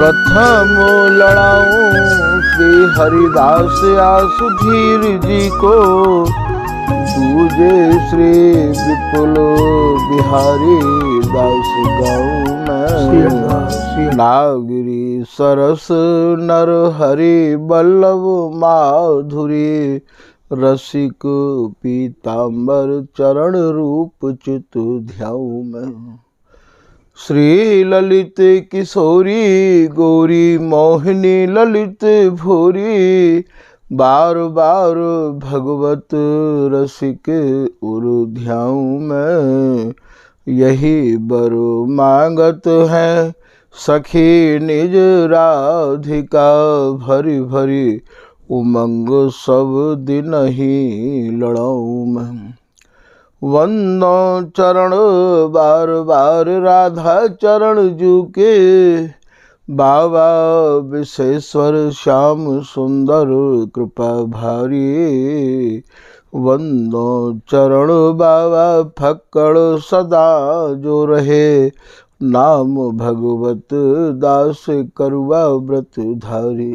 प्रथम लड़ाऊं श्री हरिदास आसुधीर जी को, दूजे श्री विपुल बिहारी दास गाऊं मैं। नागरी सरस नर हरि बल्लभ माधुरी, रसिक पीताम्बर चरण रूप चित ध्याऊं मैं। श्री ललित किशोरी गौरी मोहिनी ललित भोरी, बार बार भगवत रसिक उर ध्याऊं मैं। यही बर मांगत है सखी निज राधिका, भरी भरी उमंग सब दिन ही लड़ाऊं मैं। वंदो चरण बार बार राधा चरण जू के, बाबा विशेश्वर श्याम सुंदर कृपा भारी। वंदो चरण बाबा फक्कड़ सदा जो रहे, नाम भगवत दास करुआ व्रत धारी।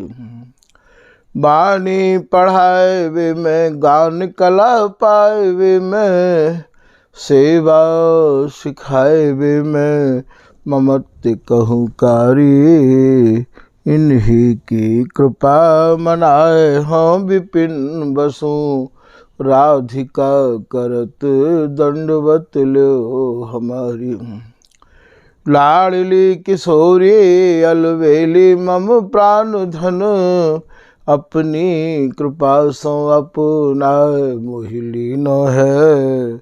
बानी पढ़ाए वे मैं गान कला पाए वे मैं, सेवा सिखाए वे मैं ममत्व कहूँ कारी। इन्हीं की कृपा मनाए हम विपिन बसुं, राधिका करत दंडवत लो हमारी। लाडली किशोरी अलवेली मम प्राण धन, अपनी कृपा सो अपना मोहिलीन है।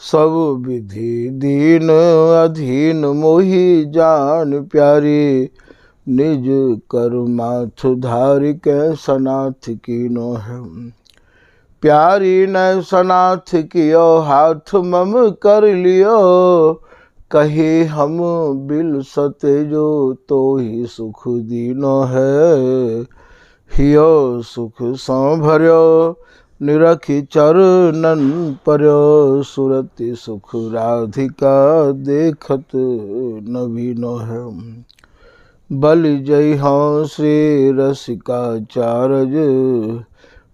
सब विधि दीन अधीन मोहि जान प्यारी, निज कर्माथ धारि के सनाथ कीनो है। प्यारी न सनाथ कियो हाथ मम कर लियो, कही हम बिल सते जो तो ही सुख दीनो है। हियो सुख संभर्यो निरखी चरणन पर्यो, सुरति सुख राधिका देखत नवीनो है। बलि जय हाँ श्री रसिकाचार्य,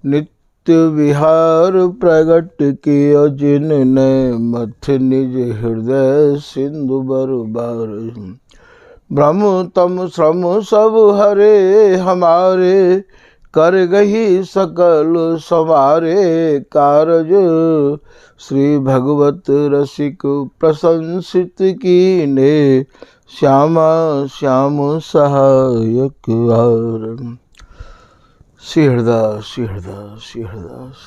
नित्य विहार प्रगट कियो जिनने मथ निज हृदय सिंधु बरबार। ब्रह्म तम श्रम सब हरे हमारे, कर गही सकल समारे कारज। श्री भगवत रसिक प्रशंसित कीने, श्यामा श्याम सहायक आर। श्री हरदास श्री हरदास श्री हरदास।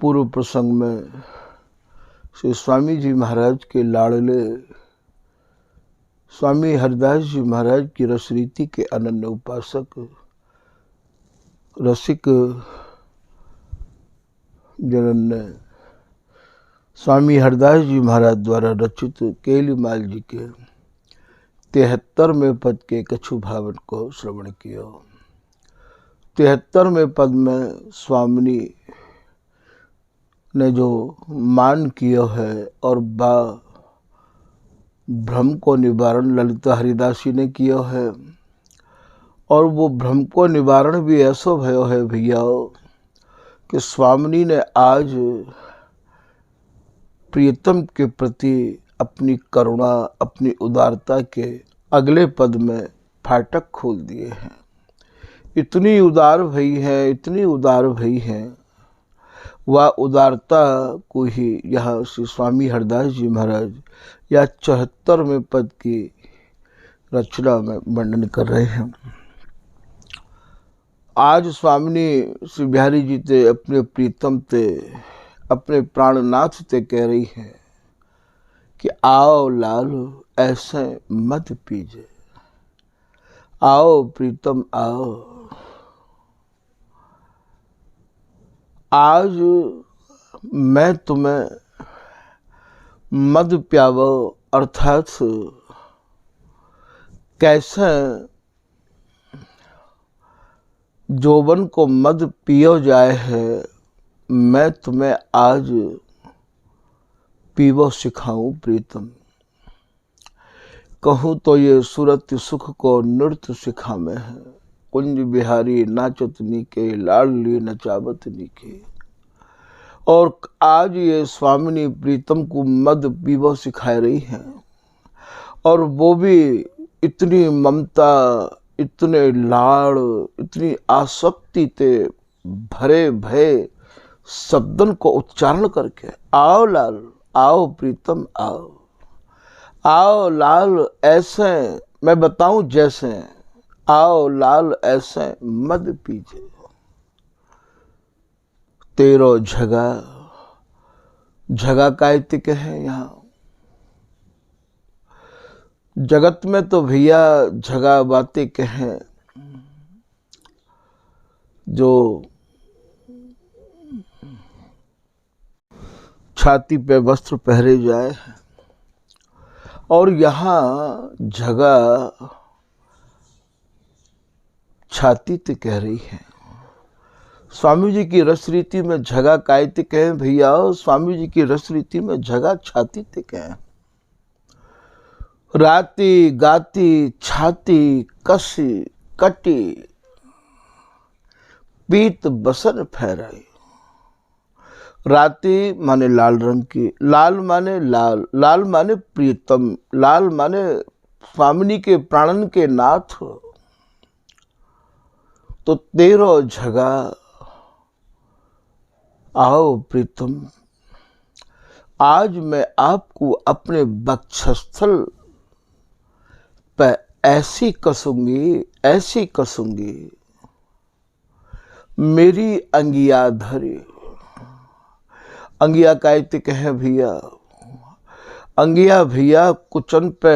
पूर्व प्रसंग में श्री स्वामी जी महाराज के लाडले स्वामी हरदास जी महाराज की रसरीति के अनन्य उपासक रसिक जनन ने स्वामी हरदास जी महाराज द्वारा रचित केलीमाल जी के 73वें पद के कछु भावन को श्रवण किया। 73वें पद में स्वामिनी ने जो मान किया है और भ्रम को निवारण ललिता हरिदासी ने किया है, और वो भ्रम को निवारण भी ऐसा भयो है भैया कि स्वामिनी ने आज प्रियतम के प्रति अपनी करुणा अपनी उदारता के अगले पद में फाटक खोल दिए हैं। इतनी उदार भई है, इतनी उदार भई है, वह उदारता को ही यहाँ श्री स्वामी हरदास जी महाराज या 74वें पद की रचना में वर्णन कर रहे हैं। आज स्वामिनी श्री बिहारी जी ते अपने प्रीतम ते अपने प्राणनाथ ते कह रही है कि आओ लाल ऐसे मत पीजे, आओ प्रीतम आओ। आज मैं तुम्हें मद प्यावो, अर्थात कैसे जोबन को मद पियो जाए है, मैं तुम्हें आज पीवो सिखाऊं प्रीतम। कहूँ तो ये सूरत सुख को नृत्य सिखा में है, कुंज बिहारी नाचत नीके लाडली नचावत नीके। और आज ये स्वामिनी प्रीतम को मद पीवो सिखा रही हैं, और वो भी इतनी ममता, इतने लाड़, इतनी आसक्ति ते भरे भय शब्दन को उच्चारण करके, आओ लाल, आओ प्रीतम, आओ आओ लाल ऐसे मैं बताऊं जैसे, आओ लाल ऐसे मद पीजे। तेरो झगा, झगा कायतिक है यहाँ जगत में, तो भैया झगा बातें कहें जो छाती पे वस्त्र पहरे जाए, और यहाँ झगा छाती ते कह रही है। स्वामी जी की रस रीति में झगा कायते कहें भैया, स्वामी जी की रस रीति में झगा छाती ते कहें। राती गाती छाती कसी कटी, पीत बसन फहराई। राती माने लाल रंग की, लाल माने लाल, लाल माने प्रीतम, लाल माने स्वामिनी के प्राणन के नाथ। तो तेरो झगा, आओ प्रीतम, आज मैं आपको अपने वक्षस्थल पर ऐसी कसूंगी, ऐसी कसूंगी, मेरी अंगिया धरी। अंगिया कायते कहे भैया, अंगिया भैया कुचन पे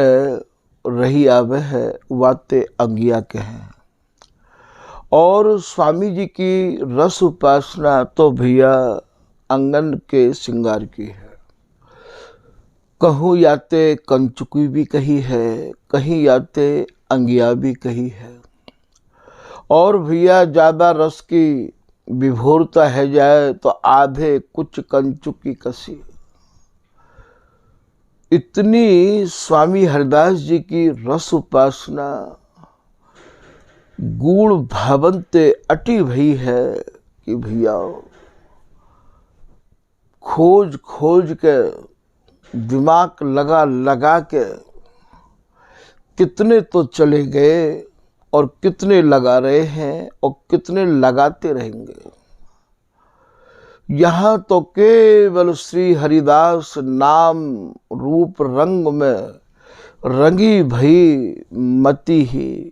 रही आवे है, वाते अंगिया कहे। और स्वामी जी की रस उपासना तो भैया अंगन के श्रृंगार की है। कहूँ याते कंचुकी भी कही है, कहीं याते अंगिया भी कही है। और भैया ज़्यादा रस की विभोरता है जाए तो आधे कुछ कंचुकी कसी। इतनी स्वामी हरिदास जी की रस उपासना गूढ़ भावंते अटी भई है कि भैया खोज खोज के, दिमाग लगा लगा के कितने तो चले गए, और कितने लगा रहे हैं, और कितने लगाते रहेंगे। यहाँ तो केवल श्री हरिदास नाम रूप रंग में रंगी भई मति ही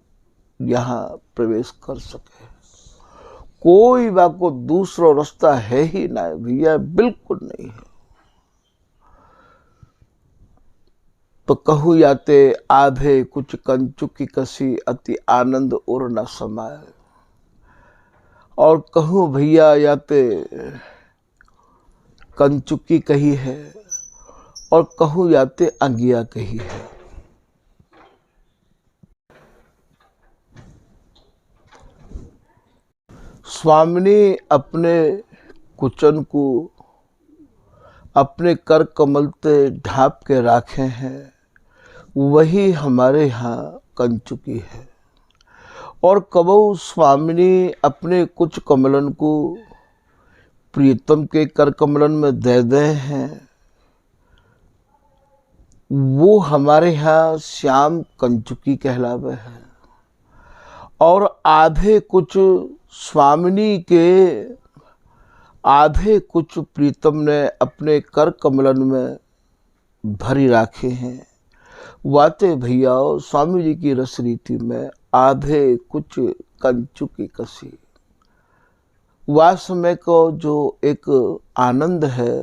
यहाँ प्रवेश कर सके। कोई बाको दूसरा रास्ता है ही ना भैया, बिल्कुल नहीं है। तो कहूँ याते आधे कुछ कंचुकी कसी, अति आनंद और न समाए। और कहूँ भैया याते कंचुकी कही है, और कहूँ याते अंगिया कही है। स्वामिनी अपने कुचन को अपने कर कमल ते ढांप के राखे हैं, वही हमारे यहाँ कंचुकी है। और कबहू स्वामिनी अपने कुछ कमलन को प्रीतम के कर कमलन में दे दे हैं, वो हमारे यहाँ श्याम कंचुकी कहलावे है। और आधे कुछ स्वामिनी के, आधे कुछ प्रीतम ने अपने कर कमलन में भरी राखे हैं। वाते भैया स्वामी जी की रस रीति में आधे कुछ कंचुकी कसी। वह समय को जो एक आनंद है,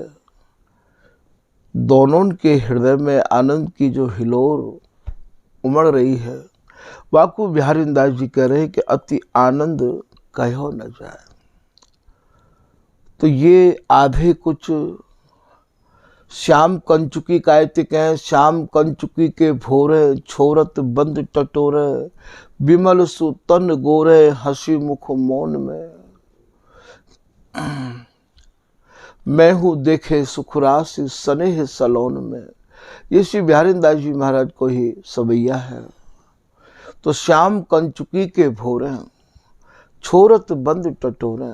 दोनों के हृदय में आनंद की जो हिलोर उमड़ रही है, वाकु बिहारी दास जी कह रहे हैं कि अति आनंद कहो न जाए। तो ये आधे कुछ श्याम कंचुकी कायते कहें, श्याम कंचुकी के भोरे छोरत बंद टटोरे, विमल सुतन गोरे हंसी मुख मौन में। मैं हूँ देखे सुखरास स्नेह सलोन में, ये श्री बिहारी दास जी महाराज को ही सवैया है। तो श्याम कंचुकी के भोरे छोरत बंद टटोरे,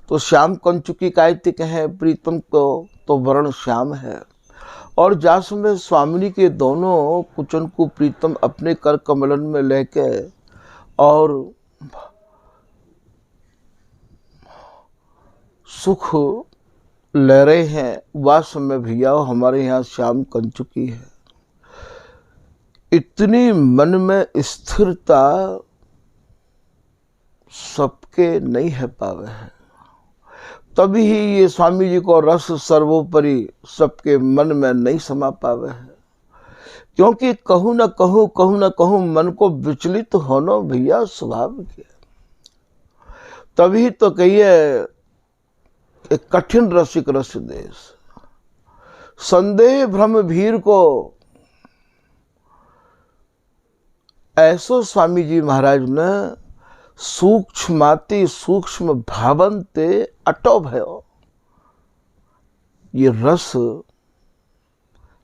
तो श्याम कंचुकी कायतिक है, प्रीतम को तो वर्ण श्याम है। और जास में स्वामिनी के दोनों कुचन को प्रीतम अपने कर कमलन में लेके और सुख ले रहे हैं, वास में भैया हमारे यहाँ श्याम कंचुकी है। इतनी मन में स्थिरता सबके नहीं है पावे है, तभी ही ये स्वामी जी को रस सर्वोपरि सबके मन में नहीं समा पावे है। क्योंकि कहूँ न कहूँ मन को विचलित होना भैया स्वाभाविक है। तभी तो कहिए एक कठिन रसिक रस देश, संदेह भ्रम भीर को ऐसो स्वामी जी महाराज ने सूक्ष्माति सूक्ष्म भावनते अटो भयो ये रस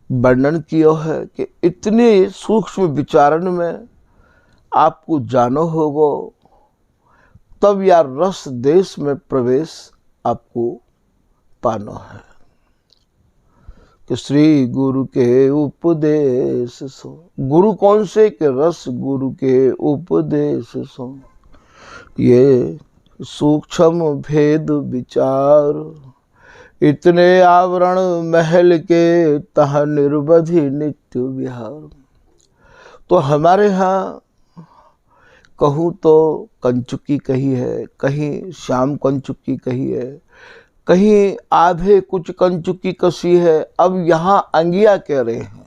वर्णन किया है कि इतने सूक्ष्म विचारण में आपको जानो होगो, तब या रस देश में प्रवेश आपको पानो है। कि श्री गुरु के उपदेश सो, गुरु कौन से के रस गुरु के उपदेश सो, ये सूक्ष्म भेद विचार, इतने आवरण महल के तह निर्बधि नित्य विहार। तो हमारे यहाँ कहूँ तो कंचुकी कही है, कहीं श्याम कंचुकी कही है, कहीं आधे कुछ कंचुकी कसी है, अब यहाँ अंगिया कह रहे हैं।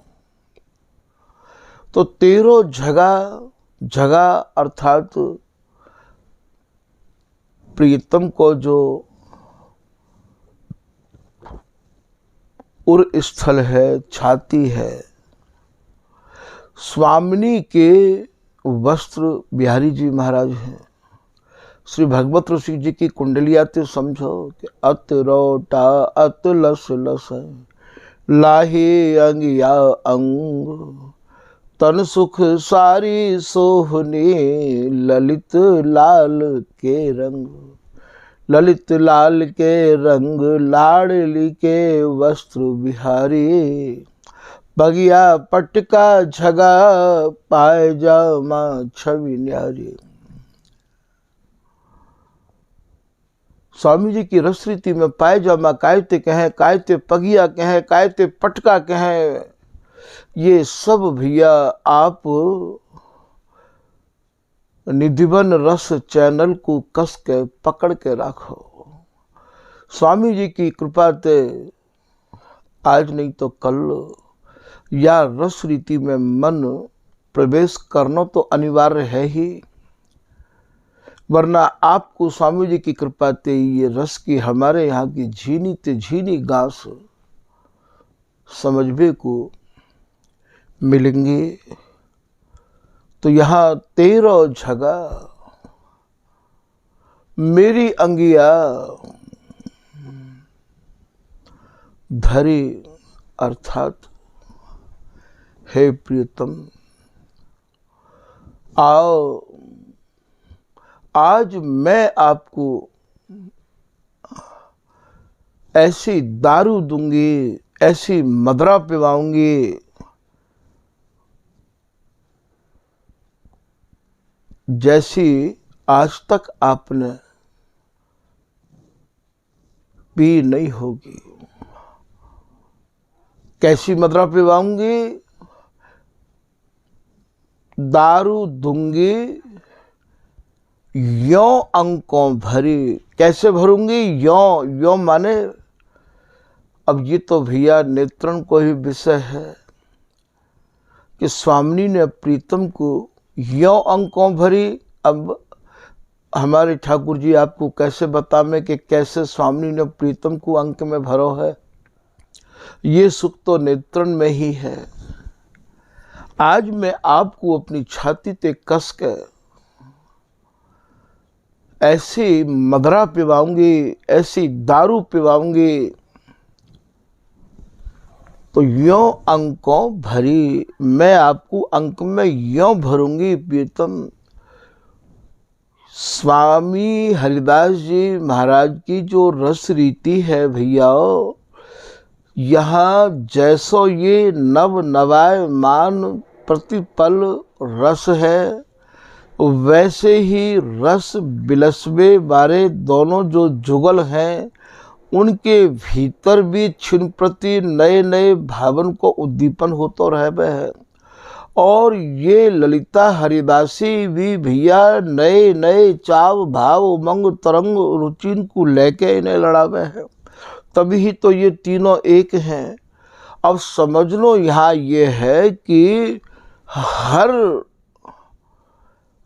तो 13 जगह अर्थात प्रीतम को जो उर स्थल है, छाती है, स्वामिनी के वस्त्र बिहारी जी महाराज हैं। श्री भगवत ऋषि जी की कुंडलियाते समझो कि अत रोटा अत लस लस लाही अंगिया अंग, तन सुख सारी सोहनी ललित लाल के रंग, ललित लाल के रंग लाडली के वस्त्र बिहारी, बगिया पटका झगा पाए जामा छवि न्यारी। स्वामी जी की रस रीति में पायजामा कायते कहें, कायते पगिया कहें, कायते पटका कहें, ये सब भैया आप निधिवन रस चैनल को कस के पकड़ के रखो। स्वामी जी की कृपा ते आज नहीं तो कल या रस रीति में मन प्रवेश करना तो अनिवार्य है ही, वरना आपको स्वामी जी की कृपा ते ये रस की हमारे यहाँ की झीनी ते झीनी घास समझने को मिलेंगी। तो यहाँ 13 जगह मेरी अंगिया धरी अर्थात हे प्रियतम आओ, आज मैं आपको ऐसी दारू दूंगी, ऐसी मदरा पिवाऊंगी जैसी आज तक आपने पी नहीं होगी। कैसी मदरा पिवाऊंगी? दारू दूंगी यो अंकों भरी। कैसे भरूंगी? यो माने अब ये तो भैया नेत्रण को ही विषय है कि स्वामिनी ने प्रीतम को यो अंकों भरी। अब हमारे ठाकुर जी आपको कैसे बतावें कि कैसे स्वामिनी ने प्रीतम को अंक में भरो है। ये सुख तो नेत्रण में ही है। आज मैं आपको अपनी छाती ते कस के ऐसी मदरा पिवाऊंगी, ऐसी दारू पिवाऊंगी तो यों अंकों भरी, मैं आपको अंक में यों भरूंगी प्रीतम। स्वामी हरिदास जी महाराज की जो रस रीति है भैया, यहाँ जैसो ये नव नवायमान प्रतिपल रस है, वैसे ही रस बिलसबे बारे दोनों जो जुगल हैं, उनके भीतर भी छिन प्रति नए नए भावन को उद्दीपन होता रहबे है। और ये ललिता हरिदासी भी भैया नए नए चाव भाव उमंग तरंग रुचिन को लेके इन्हें लड़ावे है, तभी तो ये तीनों एक हैं। अब समझ लो यहाँ ये है कि हर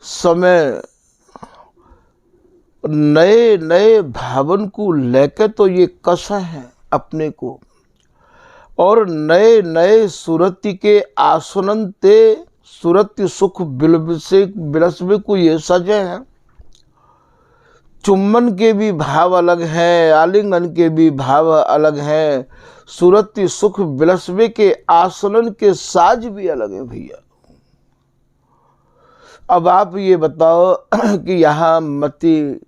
समय नए नए भावन को लेके तो ये कसा है अपने को, और नए नए सुरति के आसनन ते सुरति सुख बिलसबे को ये सजे हैं। चुम्बन के भी भाव अलग हैं, आलिंगन के भी भाव अलग हैं, सुरति सुख बिलसबे के आसनन के साज भी अलग है भैया। अब आप ये बताओ कि यहाँ मति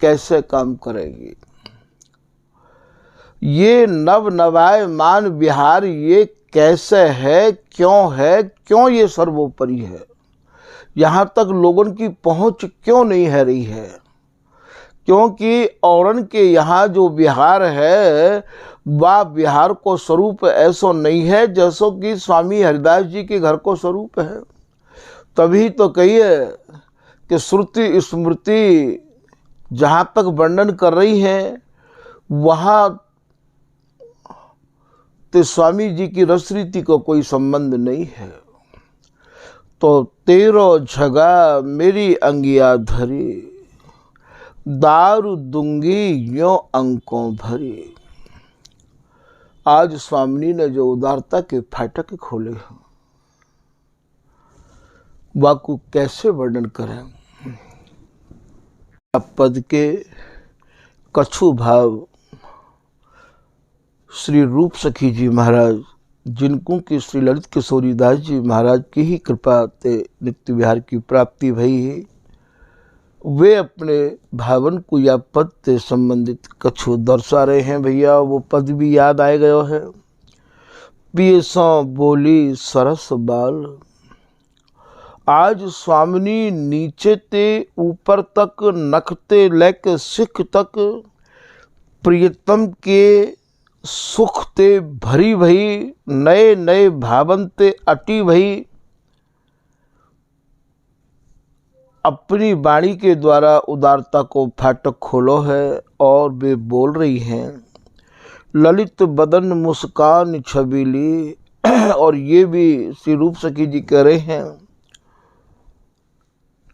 कैसे काम करेगी। ये नव नवायमान विहार ये कैसे है, क्यों ये सर्वोपरि है, यहाँ तक लोगों की पहुंच क्यों नहीं है रही है। क्योंकि औरन के यहाँ जो विहार है वह विहार को स्वरूप ऐसो नहीं है जैसो कि स्वामी हरिदास जी के घर को स्वरूप है। तभी तो कहिए कि श्रुति स्मृति जहाँ तक वर्णन कर रही है वहाँ तो स्वामी जी की रसरीति को कोई संबंध नहीं है। तो तेरो झगा मेरी अंगिया धरी, दारू दूंगी यों अंकों भरी। आज स्वामिनी ने जो उदारता के फाटक खोले हैं वाकु कैसे वर्णन करें। पद के कछु भाव श्री रूप सखी जी महाराज, जिनको कि श्री ललित किशोरी दास जी महाराज की ही कृपा ते नित्य विहार की प्राप्ति भई है, वे अपने भावन को या पद से संबंधित कछु दर्शा रहे हैं भैया। वो पद भी याद आए गयो है। पियसों बोली सरस बाल, आज स्वामिनी नीचे ते ऊपर तक नखते लेके सिख तक प्रियतम के सुख ते भरी भई, नए नए भावन ते अटी भई, अपनी वाणी के द्वारा उदारता को फाटक खोलो है। और वे बोल रही हैं ललित बदन मुस्कान छबीली। और ये भी श्री रूप सखी जी कह रहे हैं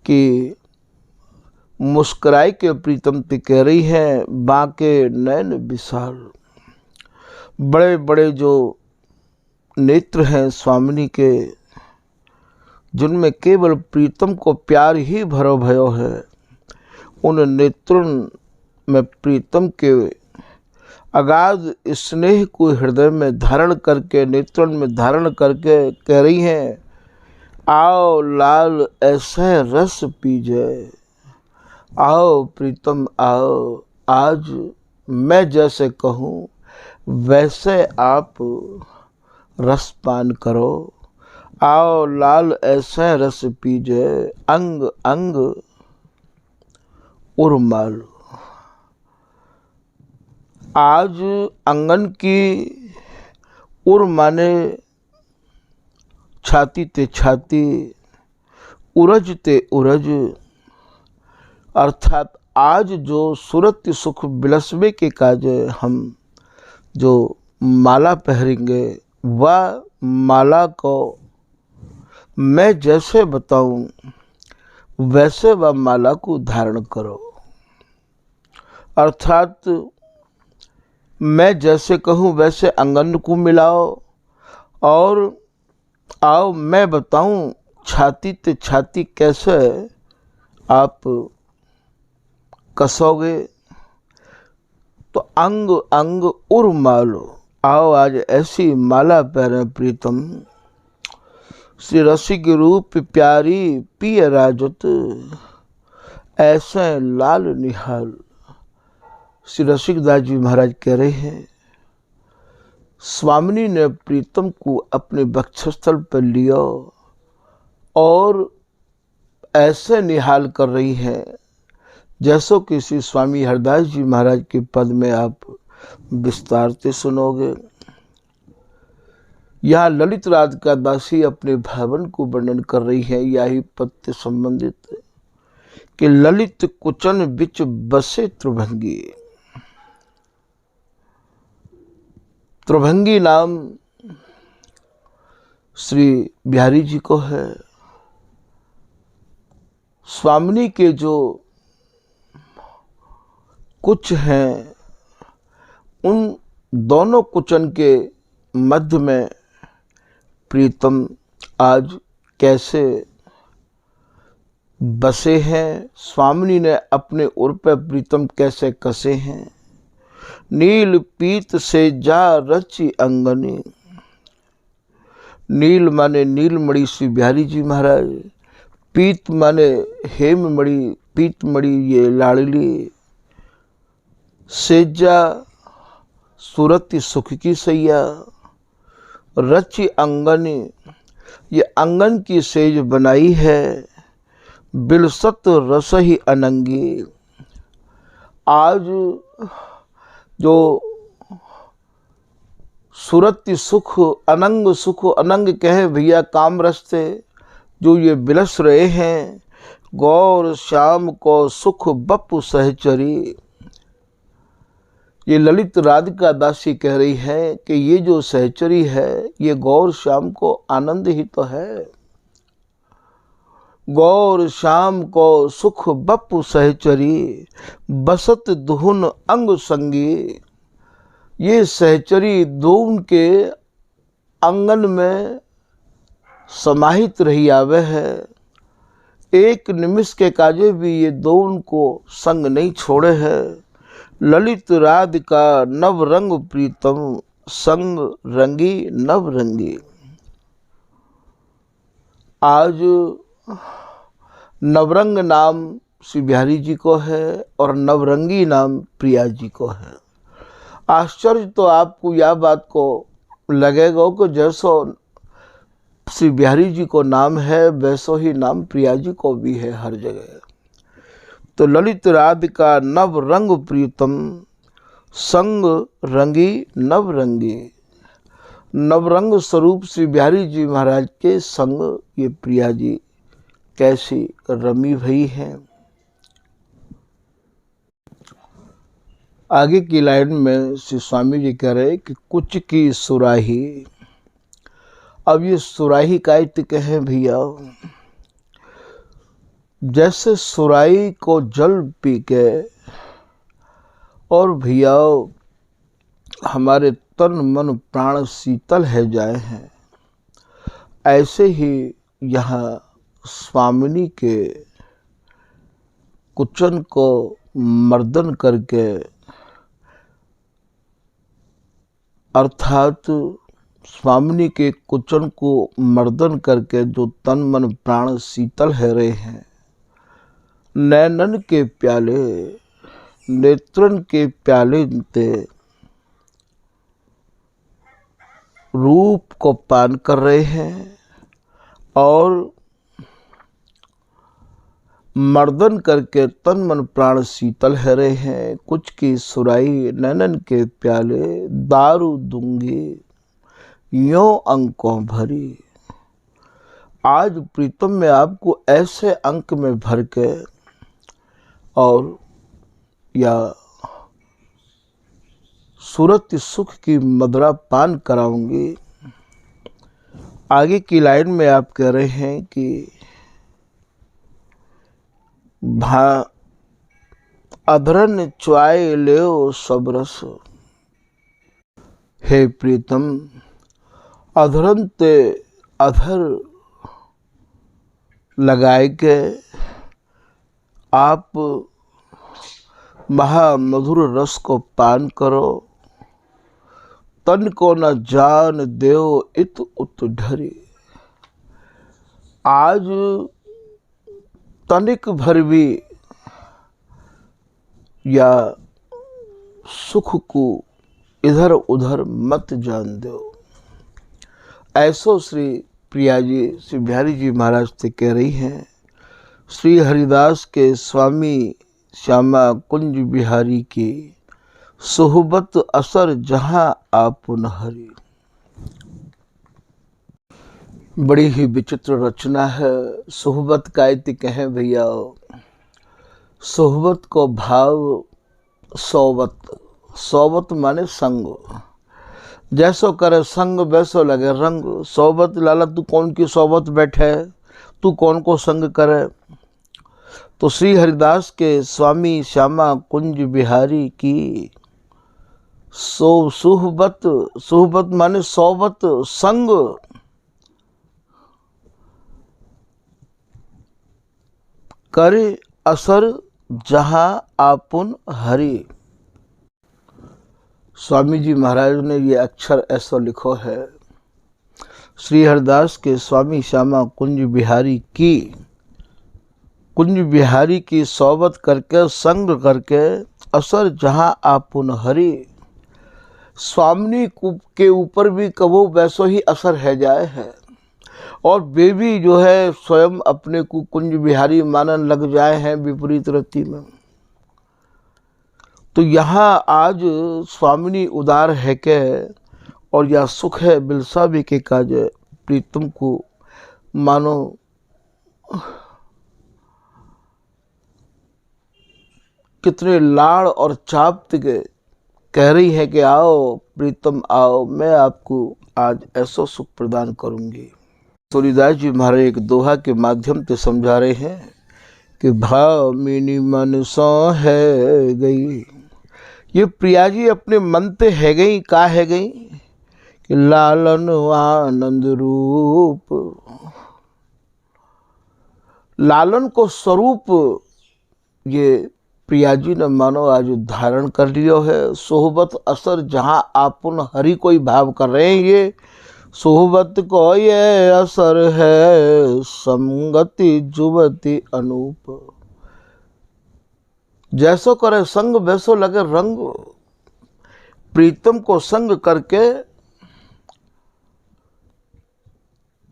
कि मुस्कुराई के प्रीतम ते कह रही हैं बांके नैन विशाल। बड़े बड़े जो नेत्र हैं स्वामिनी के, जिनमें केवल प्रीतम को प्यार ही भरो भयो है, उन नेत्रों में प्रीतम के अगाध स्नेह को हृदय में धारण करके, नेत्रों में धारण करके कह रही हैं आओ लाल ऐसे रस पीजे, आओ प्रीतम आओ, आज मैं जैसे कहूँ वैसे आप रस पान करो। आओ लाल ऐसे रस पीजे, अंग अंग उर्माल। आज अंगन की उर माने छाती ते छाती, उरज ते उरज, अर्थात आज जो सुरत सुख बिलसबे के काज हम जो माला पहनेंगे वह माला को मैं जैसे बताऊं वैसे वह माला को धारण करो। अर्थात मैं जैसे कहूँ वैसे अंगन को मिलाओ, और आओ मैं बताऊं छाती ते छाती कैसे आप कसोगे। तो अंग अंग उर्मालो, आओ आज ऐसी माला पैरे प्रीतम, श्री रसिक रूप प्यारी पिय राजत, ऐसे लाल निहाल। श्री रसिकदास जी महाराज कह रहे हैं, स्वामिनी ने प्रीतम को अपने वक्षस्थल पर लिया और ऐसे निहाल कर रही है जैसो कि श्री स्वामी हरदास जी महाराज के पद में आप विस्तार से सुनोगे। यहाँ ललित राधिका दासी अपने भावन को वर्णन कर रही है, यही पद से संबंधित कि ललित कुचन बिच बसे त्रिभंगी। त्रिभंगी नाम श्री बिहारी जी को है। स्वामिनी के जो कुछ हैं, उन दोनों कुचन के मध्य में प्रीतम आज कैसे बसे हैं, स्वामिनी ने अपने उर पर प्रीतम कैसे कसे हैं। नील पीत से जा रची अंगनी। नील माने नीलमणि श्री बिहारी जी महाराज, पीत माने हेममणि, पीतमणि ये लाडली, सेजा सूरत सुख की सैया, रची अंगनी ये आंगन की सेज बनाई है, बिलसत रस ही अनंगी। आज जो सूरत सुख अनंग सुख, अनंग कहे भैया काम रस्ते जो ये बिलस रहे हैं, गौर श्याम को सुख बपु सहचरी। ये ललित राधिका दासी कह रही है कि ये जो सहचरी है ये गौर श्याम को आनंद ही तो है। गौर श्याम को सुख बपु सहचरी, बसत दुहुन अंग संगी। ये सहचरी दोन के आंगन में समाहित रही आवे है, एक निमिष के काजे भी ये दोन को संग नहीं छोड़े है। ललित राधिका नव रंग प्रीतम, संग रंगी नव रंगी। आज नवरंग नाम श्री बिहारी जी को है और नवरंगी नाम प्रिया जी को है। आश्चर्य तो आपको यह बात को लगेगा कि जैसो श्री बिहारी जी को नाम है वैसो ही नाम प्रिया जी को भी है हर जगह। तो ललित राधिका नव रंग प्रीतम, संग रंगी नव रंगी। नवरंग स्वरूप श्री बिहारी जी महाराज के संग ये प्रिया जी कैसी रमी भई हैं। आगे की लाइन में श्री स्वामी जी कह रहे कि कुछ की सुराही। अब ये सुराही का इत्ते हैं भैया, जैसे सुराही को जल पी के और भैया हमारे तन मन प्राण शीतल है जाए हैं, ऐसे ही यहाँ स्वामिनी के कुचन को मर्दन करके अर्थात स्वामिनी के कुचन को मर्दन करके जो तन मन प्राण शीतल है रहे हैं, नैनन के प्याले नेत्रन के प्याले ते रूप को पान कर रहे हैं और मर्दन करके तन मन प्राण शीतल है रहे हैं। कुछ की सुराई नैनन के प्याले, दारू दूंगी यों अंकों भरी। आज प्रीतम में आपको ऐसे अंक में भर के और या सूरत सुख की मदरा पान कराऊंगी। आगे की लाइन में आप कह रहे हैं कि अधरन च्वाय ले सब रस। हे प्रीतम, अधरन ते अधर लगाए के आप महामधुर रस को पान करो। तन को न जान देव इत उत ढरी। आज तनिक भर भी या सुख को इधर उधर मत जान दो। ऐसो श्री प्रिया जी श्री बिहारी जी महाराज से कह रही हैं। श्री हरिदास के स्वामी श्यामा कुंज बिहारी की सोहबत असर जहां आपुन हरि। बड़ी ही विचित्र रचना है। सोहबत का इति कहें भैया, सोहबत को भाव सोवत, सोवत माने संग, जैसो करे संग वैसो लगे रंग। सोबत लाला तू कौन की सोबत बैठे, तू कौन को संग करे। तो श्री हरिदास के स्वामी श्यामा कुंज बिहारी की सोहबत, सोहबत माने सोबत संग, करे असर जहां आपुन हरि। स्वामी जी महाराज ने ये अक्षर ऐसा लिखो है। श्री हरिदास के स्वामी श्यामा कुंज बिहारी की, कुंज बिहारी की सोबत करके संग करके असर जहां आपुन हरि। स्वामी के ऊपर भी कबो वैसो ही असर है जाए है, और वे भी जो है स्वयं अपने को कुंज बिहारी मानन लग जाए हैं विपरीत रति में। तो यहाँ आज स्वामिनी उदार है के और या सुख है बिलसा भी के काज प्रीतम को मानो कितने लाड़ और चाप्त के कह रही है कि आओ प्रीतम आओ, मैं आपको आज ऐसा सुख प्रदान करूंगी। तुलसीदास जी महाराज एक दोहा के माध्यम से समझा रहे हैं कि भाव मीनी मन सो है गई। ये प्रिया जी अपने मन ते है गई, का है गई कि लालन आनंद रूप, लालन को स्वरूप ये प्रिया जी ने मानो आज धारण कर लियो है। सोहबत असर जहां आपुन हरि कोई भाव कर रहे हैं। ये सोहबत को ये असर है संगति जुवती अनूप। जैसो करे संग वैसो लगे रंग। प्रीतम को संग करके,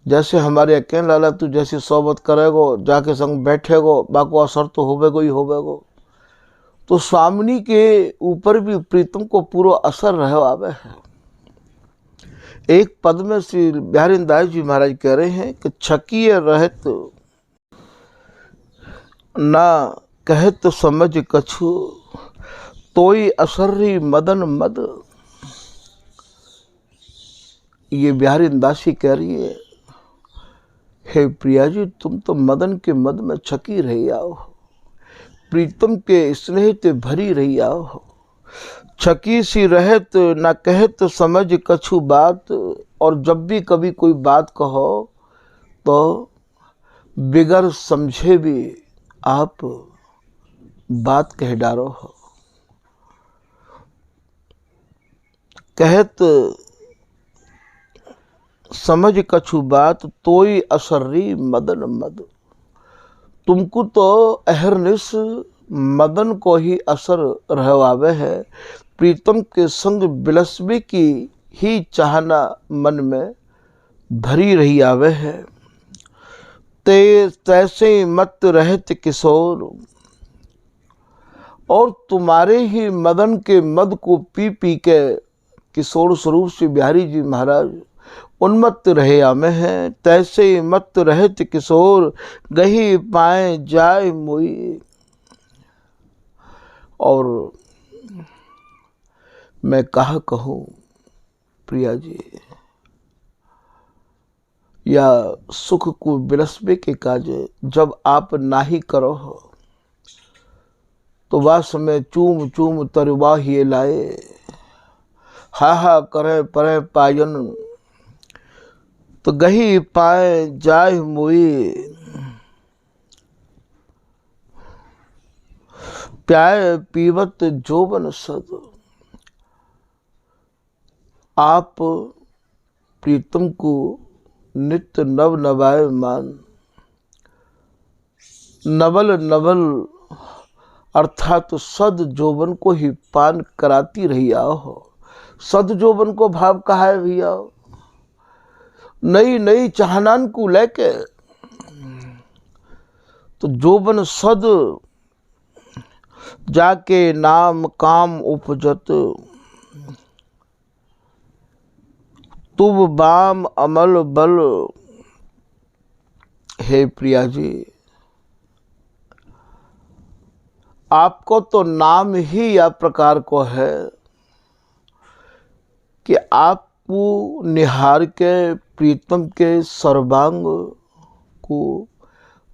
जैसे हमारे अकेले लाला तू जैसी सोबत करेगो, जाके संग बैठेगो, बाको असर तो होवेगो ही होवेगो। तो स्वामिनी के ऊपर भी प्रीतम को पूरा असर रहे आवे है। एक पद में श्री बिहारी दास जी महाराज कह रहे हैं कि छकिए रहत ना कहत समझ कछु, तोई असर्री मदन मद। ये बिहारी दासी कह रही है, हे प्रिया जी तुम तो मदन के मद में छकी रही आओ, प्रीतम के स्नेह ते भरी रही आओ। छकी सी रहत ना कहत समझ कछु बात। और जब भी कभी कोई बात कहो तो बिगर समझे भी आप बात कह डारो हो। कहत समझ कछु बात तोई असर्री मदन मद। तुमको तो अहरनिश मदन को ही असर रहवावे है। प्रीतम के संग बिलसबे की ही चाहना मन में भरी रही आवे है। ते तैसे मत रहत किशोर। और तुम्हारे ही मदन के मद को पी पी के किशोर स्वरूप से बिहारी जी महाराज उन्मत्त रहे आमे हैं। तैसे मत रहत किशोर गही पाए जाए मोई। और मैं कहा कहूँ प्रिया जी, या सुख को बिलसबे के काज जब आप नाही करो हो तो वास में चूम चूम तरवाहिए लाए। हा हा करे परे पायन तो गही पाए जाए मोई। प्याय पीवत जोबन सद। आप प्रीतम को नित्य नव नवायमान नवल नवल अर्थात सद जोबन को ही पान कराती रही आओ। सद जोबन को भाव कहा है भैया, नई नई चाहनान को लेके तो जोबन सद जाके नाम काम उपजत, तुब बाम अमल बल। हे प्रिया जी, आपको तो नाम ही या प्रकार को है कि आपको निहार के प्रीतम के सर्वांग को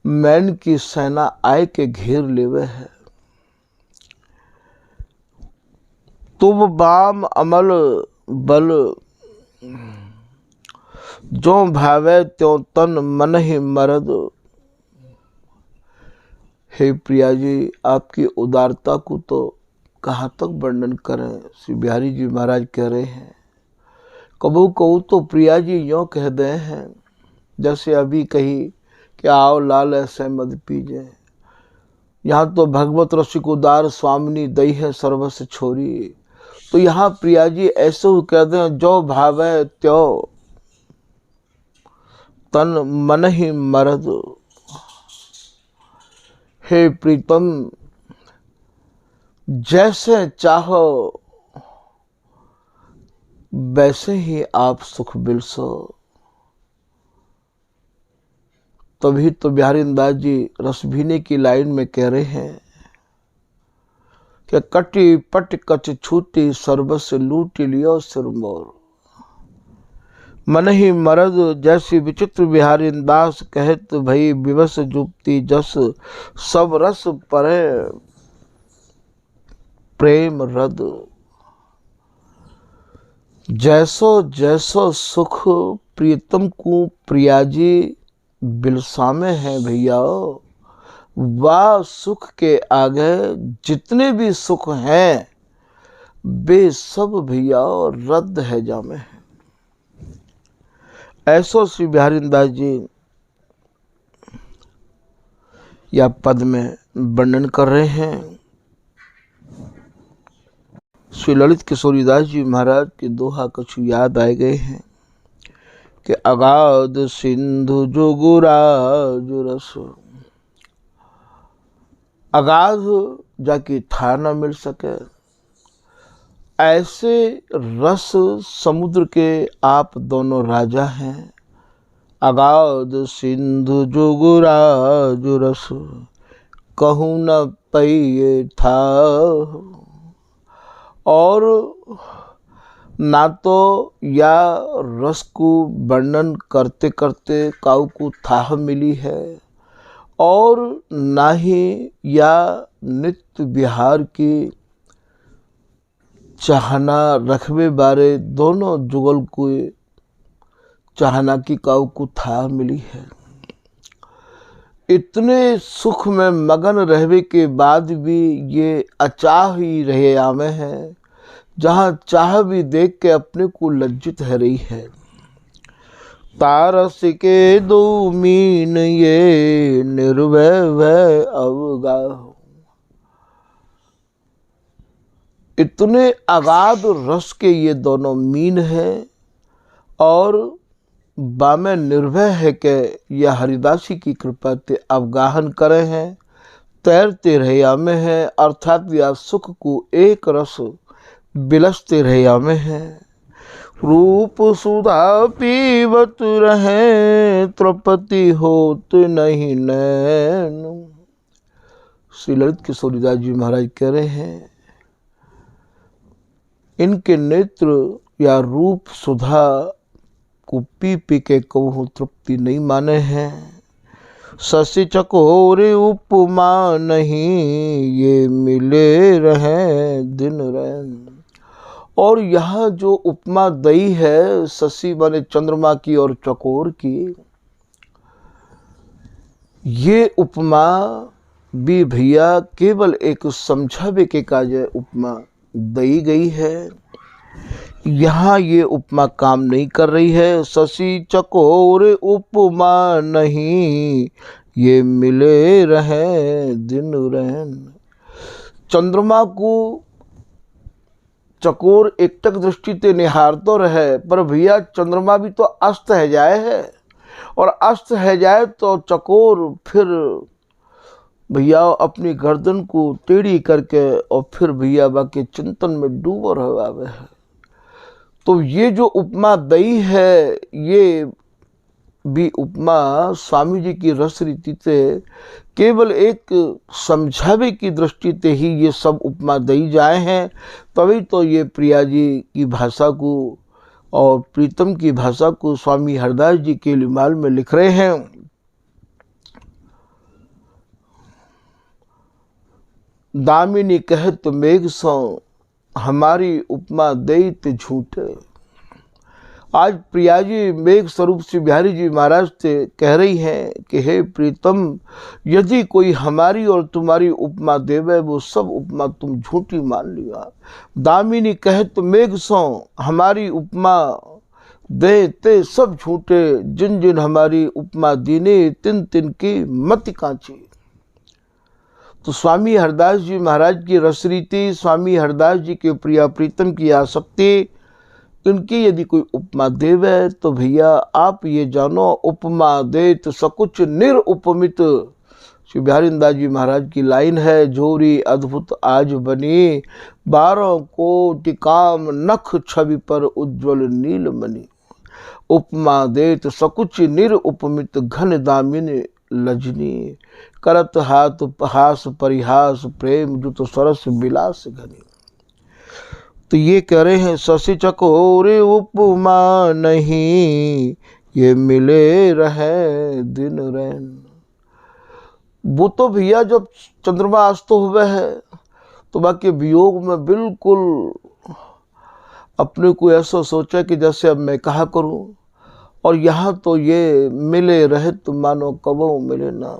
मैन की सेना आय के घेर लेवे है। तुम बाम अमल बल, जो भावे त्यों तन मन ही मरद। हे प्रिया जी, आपकी उदारता को तो कहाँ तक वर्णन करें। श्री बिहारी जी महाराज कह रहे हैं, कबू कहू तो प्रिया जी यों कह दे हैं, जैसे अभी कही कि आओ लाल ऐसे मद पीजे। यहाँ तो भगवत रसिक उदार स्वामिनी दई है सर्वस्व छोरी। तो यहाँ प्रिया जी ऐसे ही कह दें, जो भावे त्यो तन मन ही मरद। हे प्रीतम, जैसे चाहो वैसे ही आप सुख बिलसो। तभी तो बिहारी दास जी रसभीने की लाइन में कह रहे हैं कि कटी पट कच छूटी सर्वस्व लूट लियो सिरमोर। मन ही मरद जैसी विचित्र बिहारी दास कहत भई विवश जुक्ति जस, सब रस परे प्रेम रद। जैसो जैसो सुख प्रीतम को प्रिया जी बिलसामे हैं भैया, वाह सुख के आगे जितने भी सुख हैं वे सब भैया रद्द है जामे हैं। ऐसो श्री बिहारी दास जी या पद में वर्णन कर रहे हैं। श्री ललित किशोरीदास जी महाराज के दोहा कछु याद आए गए हैं कि अगाध सिंधु जोगुराज रस। अगाध जाके था न मिल सके, ऐसे रस समुद्र के आप दोनों राजा हैं। अगाध सिंधु जोगुराज रस, कहूँ न पइए था। और ना तो या रस को वर्णन करते करते काऊ को थाह मिली है, और ना ही या नित्य विहार की चाहना रखवे बारे दोनों जुगल को चाहना की काऊ को था मिली है। इतने सुख में मगन रहवे के बाद भी ये अचाह ही रहे आमे हैं, जहाँ चाह भी देख के अपने को लज्जित है रही है। तारस के दो मीन ये निर्भय भय अवगाह। इतने अगाध रस के ये दोनों मीन हैं, और बामे निर्भय है कि यह हरिदासी की कृपा ते अवगाहन करे हैं, तैरते रहे में हैं, अर्थात या सुख को एक रस बिलसते रहे में हैं। रूप सुधा पीवत रहे, तृपति होत नहीं नैन। श्री ललित किशोरीदास जी महाराज कह रहे हैं, इनके नेत्र या रूप सुधा को पी पी के कहूँ तृप्ति नहीं माने हैं। शशि चकोर उपमा नहीं, ये मिले रहे दिन रैन। और यहाँ जो उपमा दई है शशि माने चंद्रमा की और चकोर की, ये उपमा भी भैया केवल एक समझावे के काज उपमा दई गई है। यहाँ ये उपमा काम नहीं कर रही है। शशि चकोर उपमा नहीं, ये मिले रहे दिन रैन। चंद्रमा को चकोर एकटक दृष्टि ते निहारतो रहे, पर भैया चंद्रमा भी तो अस्त है जाए है, और अस्त है जाए तो चकोर फिर भैया अपनी गर्दन को टेढ़ी करके और फिर भैया बाकी चिंतन में डूबो रहे है। तो ये जो उपमा दई है, ये भी उपमा स्वामी जी की रस रीति से केवल एक समझावे की दृष्टि से ही ये सब उपमा दई जाए हैं। तभी तो ये प्रिया जी की भाषा को और प्रीतम की भाषा को स्वामी हरदास जी के लिमाल में लिख रहे हैं। दामिनी कहत मेघ सो, हमारी उपमा देत झूठे। आज प्रिया जी मेघ स्वरूप श्री बिहारी जी महाराज से कह रही हैं कि हे प्रीतम, यदि कोई हमारी और तुम्हारी उपमा देवे, वो सब उपमा तुम झूठी मान लिया। दामिनी कहत मेघ सो, हमारी उपमा दे ते सब झूठे, जिन जिन हमारी उपमा दीने, तिन तिन की मत कांची। तो स्वामी हरदास जी महाराज की रसरीति, स्वामी हरदास जी के प्रिया प्रीतम की आसक्ति, इनकी यदि कोई उपमा देवे तो भैया आप ये जानो, उपमा दे तो सकुच निरुपमित। श्री बिहारी दास जी महाराज की लाइन है, जोरी अद्भुत आज बनी, 12 कोटि काम नख छवि पर उज्ज्वल नीलमणि। उपमा दे तो सकुच निरुपमित, घन दामिनी लजनी, करत हाथ हास परिहास, प्रेम जुत सरस विलास घनी। तो ये कह रहे हैं शशि चकोर उपमा नहीं, ये मिले रहे दिन रैन। वो तो भैया जब चंद्रमा अस्त हुए है तो बाकी वियोग में बिल्कुल अपने को ऐसा सोचा कि जैसे अब मैं कहा करूं, और यहाँ तो ये मिले रहे तो मानो कबो मिले ना।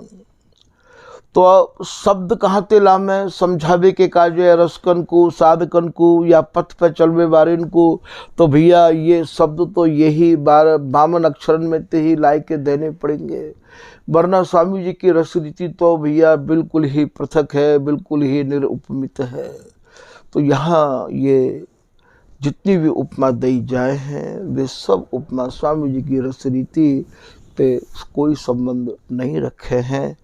तो शब्द कहाँ ते लामे, समझावे के काजे रसकन को, साधकन को, या पथ पे चलवे वारिन को। तो भैया ये शब्द तो यही 52 अक्षरन में ते ही लाई के देने पड़ेंगे, वरना स्वामी जी की रस रीति तो भैया बिल्कुल ही पृथक है, बिल्कुल ही निरुपमित है। तो यहाँ ये जितनी भी उपमा दी जाए हैं, वे सब उपमा स्वामी जी की रस रीति पे कोई संबंध नहीं रखे हैं।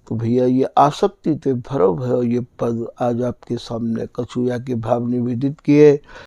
तो भैया ये आसक्ति ते भरव है, ये पद आज आपके सामने कछुया के भाव निवेदित किए।